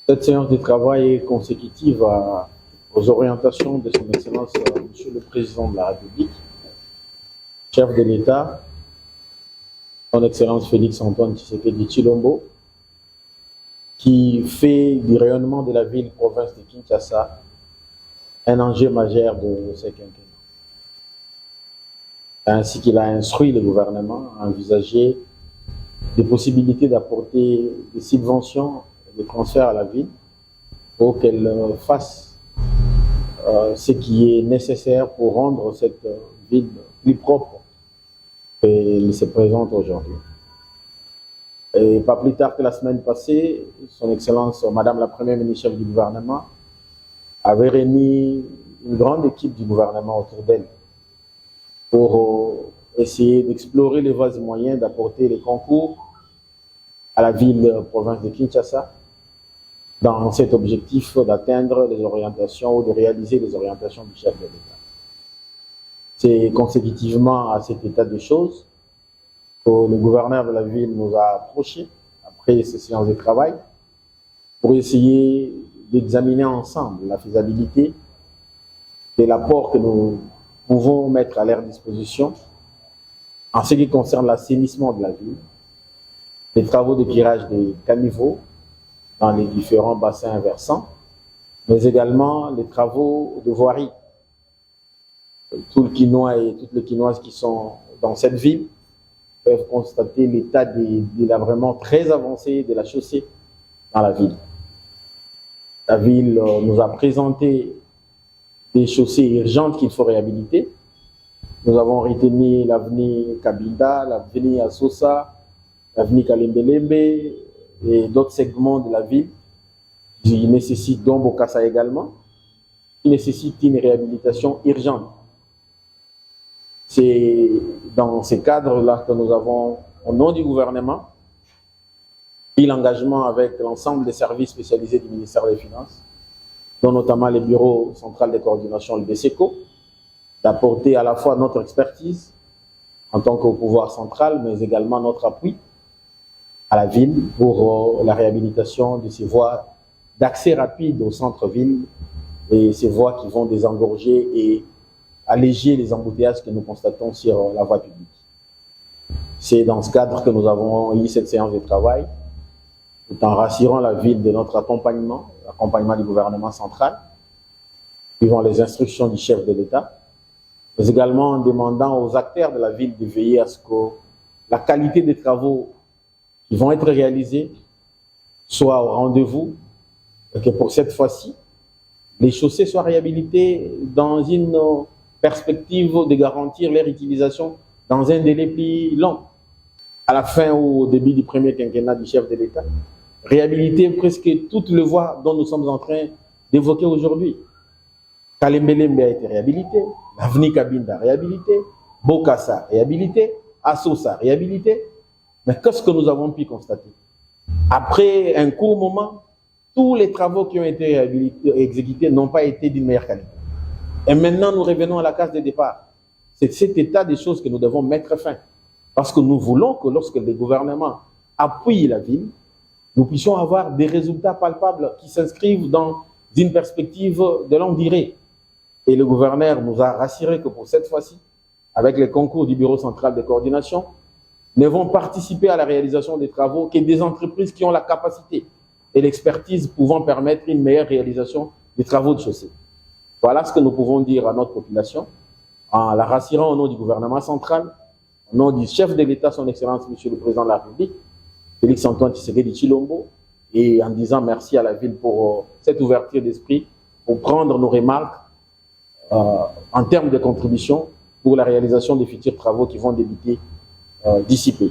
Cette séance de travail est consécutive aux orientations de son Excellence Monsieur le Président de la République, chef de l'État, son Excellence Félix-Antoine Tshisekedi Tshilombo, qui fait du rayonnement de la ville-province de Kinshasa un enjeu majeur de ce quinquennat. Ainsi qu'il a instruit le gouvernement à envisager des possibilités d'apporter des subventions, des transferts à la ville pour qu'elle fasse ce qui est nécessaire pour rendre cette ville plus propre qu'elle se présente aujourd'hui. Et pas plus tard que la semaine passée, son Excellence, Madame la Première ministre du gouvernement, avait réuni une grande équipe du gouvernement autour d'elle pour essayer d'explorer les voies et moyens d'apporter les concours à la ville-province de Kinshasa dans cet objectif d'atteindre les orientations ou de réaliser les orientations du chef de l'État. C'est consécutivement à cet état de choses que le gouverneur de la ville nous a approchés après ces séances de travail pour essayer d'examiner ensemble la faisabilité et l'apport que nous pouvons mettre à leur disposition en ce qui concerne l'assainissement de la ville, les travaux de curage des caniveaux dans les différents bassins versants, mais également les travaux de voirie. Tout le Quinois et toutes les Quinoises qui sont dans cette ville peuvent constater l'état vraiment très avancé de la chaussée dans la ville. La ville nous a présenté des chaussées urgentes qu'il faut réhabiliter. Nous avons retenu l'avenue Kabinda, l'avenue Assosa, l'avenue Kalembelembe et d'autres segments de la ville qui nécessitent, dont Bokassa également, qui nécessitent une réhabilitation urgente. C'est dans ces cadres-là que nous avons, au nom du gouvernement, pris l'engagement avec l'ensemble des services spécialisés du ministère des Finances, dont notamment le Bureau central de coordination, le BCECO, d'apporter à la fois notre expertise en tant que pouvoir central, mais également notre appui à la ville pour la réhabilitation de ces voies d'accès rapide au centre-ville et ces voies qui vont désengorger et alléger les embouteillages que nous constatons sur la voie publique. C'est dans ce cadre que nous avons eu cette séance de travail, tout en rassurant la ville de notre accompagnement, l'accompagnement du gouvernement central, suivant les instructions du chef de l'État, mais également en demandant aux acteurs de la ville de veiller à ce que la qualité des travaux qui vont être réalisés soient au rendez-vous et que pour cette fois-ci, les chaussées soient réhabilitées dans une perspective de garantir leur utilisation dans un délai plus long. À la fin ou au début du premier quinquennat du chef de l'État, réhabiliter presque toutes les voies dont nous sommes en train d'évoquer aujourd'hui. Kalembelembe a été réhabilité, l'avenue Kabinda réhabilité, Bokassa réhabilité, Assosa réhabilité. Mais qu'est-ce que nous avons pu constater? Après un court moment, tous les travaux qui ont été exécutés n'ont pas été d'une meilleure qualité. Et maintenant, nous revenons à la case de départ. C'est cet état des choses que nous devons mettre fin. Parce que nous voulons que lorsque le gouvernement appuie la ville, nous puissions avoir des résultats palpables qui s'inscrivent dans une perspective de longue durée. Et le gouverneur nous a rassuré que pour cette fois-ci, avec les concours du Bureau central de coordination, ne vont participer à la réalisation des travaux que des entreprises qui ont la capacité et l'expertise pouvant permettre une meilleure réalisation des travaux de chaussée. Voilà ce que nous pouvons dire à notre population, en la rassurant au nom du gouvernement central, au nom du chef de l'État, son Excellence, Monsieur le Président de la République, Félix-Antoine Tshisekedi Tshilombo, et en disant merci à la ville pour cette ouverture d'esprit, pour prendre nos remarques en termes de contribution pour la réalisation des futurs travaux qui vont débuter d'ici peu.